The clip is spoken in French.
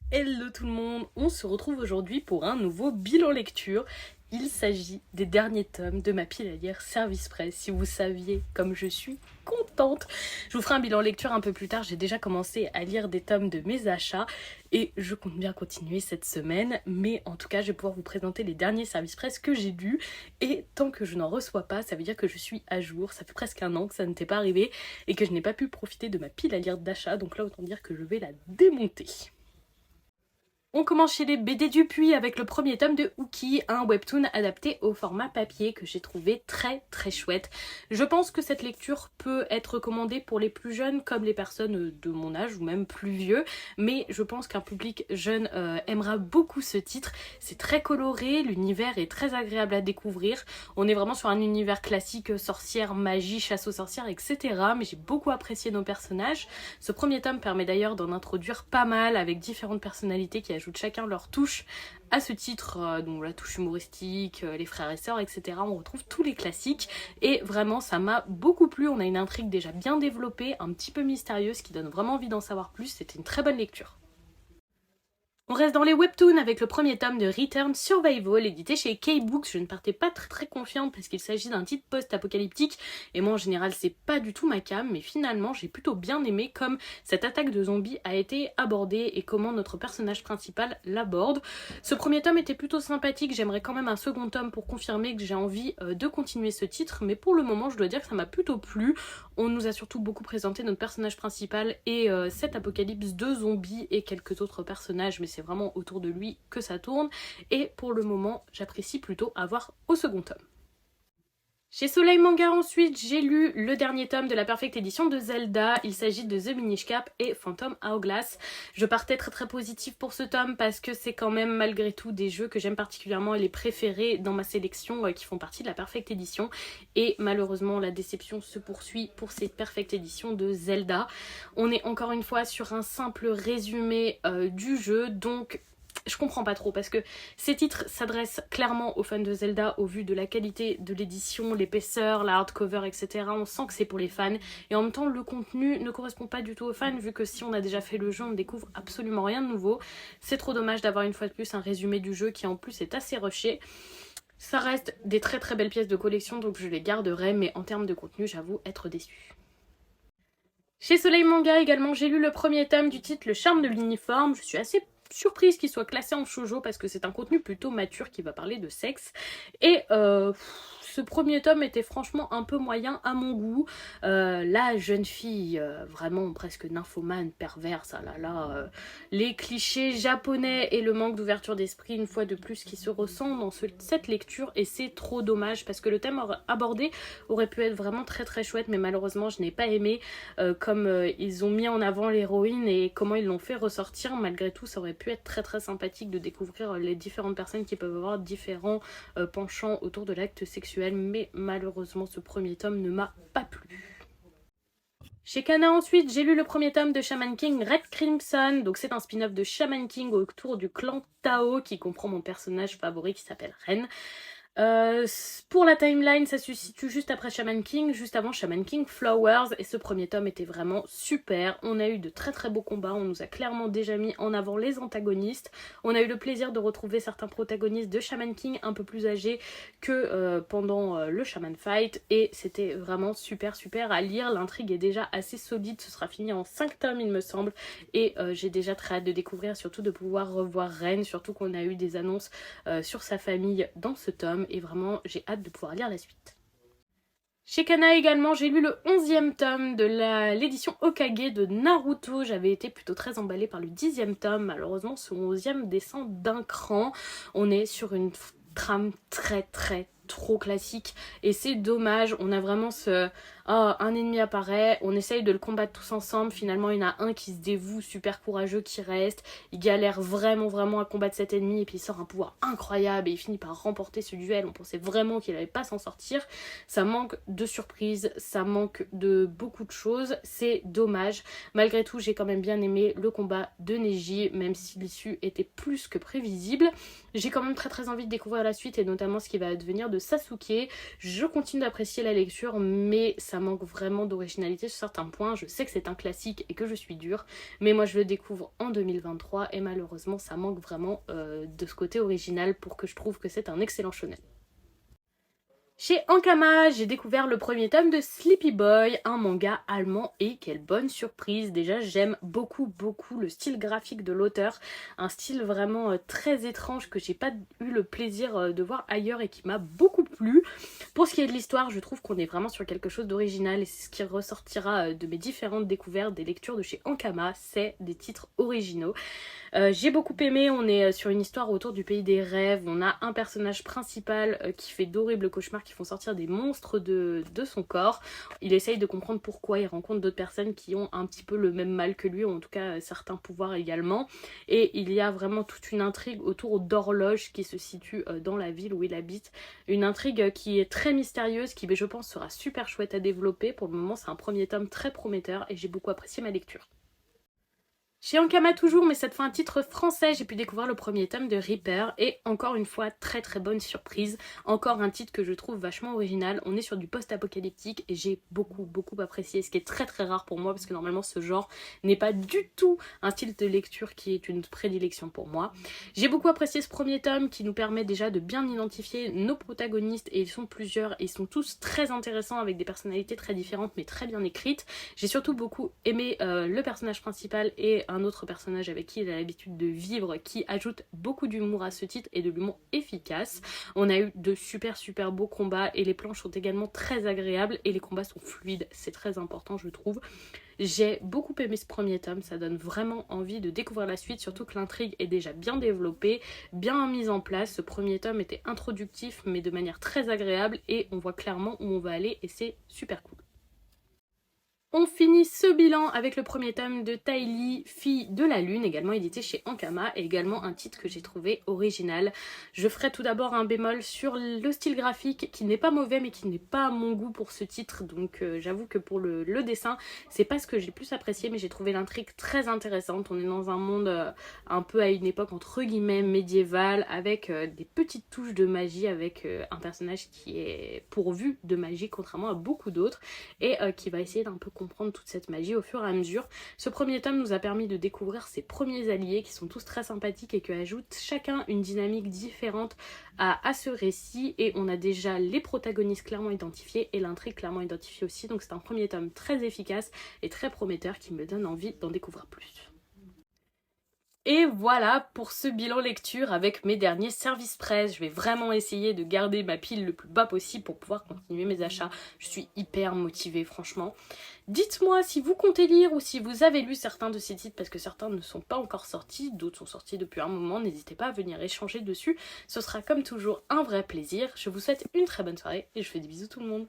Hello tout le monde, on se retrouve aujourd'hui pour un nouveau bilan lecture. Il s'agit des derniers tomes de ma pile à lire Service Presse. Si vous saviez comme je suis contente. Je vous ferai un bilan lecture un peu plus tard. J'ai déjà commencé à lire des tomes de mes achats et je compte bien continuer cette semaine. Mais en tout cas, je vais pouvoir vous présenter les derniers Service Presse que j'ai lus. Et tant que je n'en reçois pas, ça veut dire que je suis à jour. Ça fait presque un an que ça ne t'est pas arrivé et que je n'ai pas pu profiter de ma pile à lire d'achat. Donc là, autant dire que je vais la démonter. On commence chez les BD Dupuis avec le premier tome de Ookie, un webtoon adapté au format papier que j'ai trouvé très très chouette. Je pense que cette lecture peut être recommandée pour les plus jeunes comme les personnes de mon âge ou même plus vieux, mais je pense qu'un public jeune aimera beaucoup ce titre. C'est très coloré, l'univers est très agréable à découvrir. On est vraiment sur un univers classique, sorcière, magie, chasse aux sorcières, etc. Mais j'ai beaucoup apprécié nos personnages. Ce premier tome permet d'ailleurs d'en introduire pas mal avec différentes personnalités qui ajoutent chacun leur touche à ce titre, donc la touche humoristique, les frères et sœurs, etc. On retrouve tous les classiques et vraiment ça m'a beaucoup plu. On a une intrigue déjà bien développée, un petit peu mystérieuse qui donne vraiment envie d'en savoir plus. C'était une très bonne lecture. On reste dans les webtoons avec le premier tome de Return Survival, édité chez K-Books. Je ne partais pas très confiante parce qu'il s'agit d'un titre post-apocalyptique et moi en général c'est pas du tout ma came, mais finalement j'ai plutôt bien aimé comme cette attaque de zombies a été abordée et comment notre personnage principal l'aborde. Ce premier tome était plutôt sympathique, j'aimerais quand même un second tome pour confirmer que j'ai envie de continuer ce titre, mais pour le moment je dois dire que ça m'a plutôt plu. On nous a surtout beaucoup présenté notre personnage principal et cette apocalypse de zombies et quelques autres personnages, mais c'est vraiment autour de lui que ça tourne. Et pour le moment, j'apprécie plutôt avoir au second tome. Chez Soleil Manga ensuite, j'ai lu le dernier tome de la Perfect Edition de Zelda. Il s'agit de The Minish Cap et Phantom Hourglass. Je partais très positive pour ce tome parce que c'est quand même malgré tout des jeux que j'aime particulièrement et les préférés dans ma sélection qui font partie de la Perfect Edition. Et malheureusement, la déception se poursuit pour cette Perfect Edition de Zelda. On est encore une fois sur un simple résumé du jeu, donc je comprends pas trop parce que ces titres s'adressent clairement aux fans de Zelda au vu de la qualité de l'édition, l'épaisseur, la hardcover, etc. On sent que c'est pour les fans et en même temps le contenu ne correspond pas du tout aux fans vu que si on a déjà fait le jeu on ne découvre absolument rien de nouveau. C'est trop dommage d'avoir une fois de plus un résumé du jeu qui en plus est assez rushé. Ça reste des très belles pièces de collection donc je les garderai, mais en termes de contenu j'avoue être déçue. Chez Soleil Manga également, j'ai lu le premier tome du titre Le charme de l'uniforme. Je suis assez surprise qu'il soit classé en shoujo parce que c'est un contenu plutôt mature qui va parler de sexe. Et ce premier tome était franchement un peu moyen à mon goût. La jeune fille, vraiment presque nymphomane, perverse, ah là là, les clichés japonais et le manque d'ouverture d'esprit une fois de plus qui se ressent dans cette lecture et c'est trop dommage parce que le thème abordé aurait pu être vraiment très chouette mais malheureusement je n'ai pas aimé comme ils ont mis en avant l'héroïne et comment ils l'ont fait ressortir. Malgré tout ça aurait pu être très sympathique de découvrir les différentes personnes qui peuvent avoir différents penchants autour de l'acte sexuel, mais malheureusement ce premier tome ne m'a pas plu. Chez Kana ensuite, j'ai lu le premier tome de Shaman King Red Crimson, donc c'est un spin-off de Shaman King autour du clan Tao qui comprend mon personnage favori qui s'appelle Ren. Pour la timeline, ça se situe juste après Shaman King, juste avant Shaman King Flowers, et ce premier tome était vraiment super. On a eu de très beaux combats, on nous a clairement déjà mis en avant les antagonistes. On a eu le plaisir de retrouver certains protagonistes de Shaman King un peu plus âgés que pendant le Shaman Fight, et c'était vraiment super à lire. L'intrigue est déjà assez solide, ce sera fini en 5 tomes il me semble, et j'ai déjà très hâte de découvrir, surtout de pouvoir revoir Ren, surtout qu'on a eu des annonces sur sa famille dans ce tome. Et vraiment j'ai hâte de pouvoir lire la suite. Chez Kana également, j'ai lu le 11e tome de l'édition Hokage de Naruto. J'avais été plutôt très emballée par le 10e tome. Malheureusement, ce 11e descend d'un cran. On est sur une trame trop classique et c'est dommage. On a vraiment un ennemi apparaît, on essaye de le combattre tous ensemble, finalement il y en a un qui se dévoue, super courageux, qui reste, il galère vraiment à combattre cet ennemi et puis il sort un pouvoir incroyable et il finit par remporter ce duel. On pensait vraiment qu'il allait pas s'en sortir. Ça manque de surprise, ça manque de beaucoup de choses, c'est dommage. Malgré tout j'ai quand même bien aimé le combat de Neji, même si l'issue était plus que prévisible. J'ai quand même très envie de découvrir la suite et notamment ce qui va advenir de Sasuke. Je continue d'apprécier la lecture mais ça ça manque vraiment d'originalité sur certains points. Je sais que c'est un classique et que je suis dure, mais moi je le découvre en 2023 et malheureusement ça manque vraiment de ce côté original pour que je trouve que c'est un excellent shonen. Chez Ankama, j'ai découvert le premier tome de Sleepy Boy, un manga allemand, et quelle bonne surprise. Déjà, j'aime beaucoup le style graphique de l'auteur, un style vraiment très étrange que j'ai pas eu le plaisir de voir ailleurs et qui m'a beaucoup plu. Pour ce qui est de l'histoire, je trouve qu'on est vraiment sur quelque chose d'original et c'est ce qui ressortira de mes différentes découvertes des lectures de chez Ankama, c'est des titres originaux. J'ai beaucoup aimé, on est sur une histoire autour du pays des rêves, on a un personnage principal qui fait d'horribles cauchemars qui font sortir des monstres de son corps. Il essaye de comprendre pourquoi, il rencontre d'autres personnes qui ont un petit peu le même mal que lui, ou en tout cas certains pouvoirs également. Et il y a vraiment toute une intrigue autour d'Horloge qui se situe dans la ville où il habite. Une intrigue qui est très mystérieuse, qui je pense sera super chouette à développer. Pour le moment c'est un premier tome très prometteur et j'ai beaucoup apprécié ma lecture. Chez Ankama toujours, mais cette fois un titre français, j'ai pu découvrir le premier tome de Reaper et encore une fois très bonne surprise, encore un titre que je trouve vachement original. On est sur du post-apocalyptique et j'ai beaucoup apprécié, ce qui est très rare pour moi parce que normalement ce genre n'est pas du tout un style de lecture qui est une prédilection pour moi. J'ai beaucoup apprécié ce premier tome qui nous permet déjà de bien identifier nos protagonistes et ils sont plusieurs et ils sont tous très intéressants avec des personnalités très différentes mais très bien écrites. J'ai surtout beaucoup aimé le personnage principal et un autre personnage avec qui il a l'habitude de vivre qui ajoute beaucoup d'humour à ce titre et de l'humour efficace. On a eu de super beaux combats et les planches sont également très agréables et les combats sont fluides, c'est très important je trouve. J'ai beaucoup aimé ce premier tome, ça donne vraiment envie de découvrir la suite, surtout que l'intrigue est déjà bien développée, bien mise en place. Ce premier tome était introductif mais de manière très agréable et on voit clairement où on va aller et c'est super cool. On finit ce bilan avec le premier tome de Tylee, Fille de la Lune, également édité chez Ankama, et également un titre que j'ai trouvé original. Je ferai tout d'abord un bémol sur le style graphique qui n'est pas mauvais mais qui n'est pas à mon goût pour ce titre, donc j'avoue que pour le dessin, c'est pas ce que j'ai le plus apprécié, mais j'ai trouvé l'intrigue très intéressante. On est dans un monde un peu à une époque entre guillemets médiévale, avec des petites touches de magie, avec un personnage qui est pourvu de magie contrairement à beaucoup d'autres, et qui va essayer d'un peu comprendre toute cette magie au fur et à mesure. Ce premier tome nous a permis de découvrir ses premiers alliés qui sont tous très sympathiques et qui ajoutent chacun une dynamique différente à ce récit, et on a déjà les protagonistes clairement identifiés et l'intrigue clairement identifiée aussi, donc c'est un premier tome très efficace et très prometteur qui me donne envie d'en découvrir plus. Et voilà pour ce bilan lecture avec mes derniers services presse. Je vais vraiment essayer de garder ma pile le plus bas possible pour pouvoir continuer mes achats. Je suis hyper motivée franchement. Dites-moi si vous comptez lire ou si vous avez lu certains de ces titres parce que certains ne sont pas encore sortis, d'autres sont sortis depuis un moment. N'hésitez pas à venir échanger dessus. Ce sera comme toujours un vrai plaisir. Je vous souhaite une très bonne soirée et je fais des bisous tout le monde.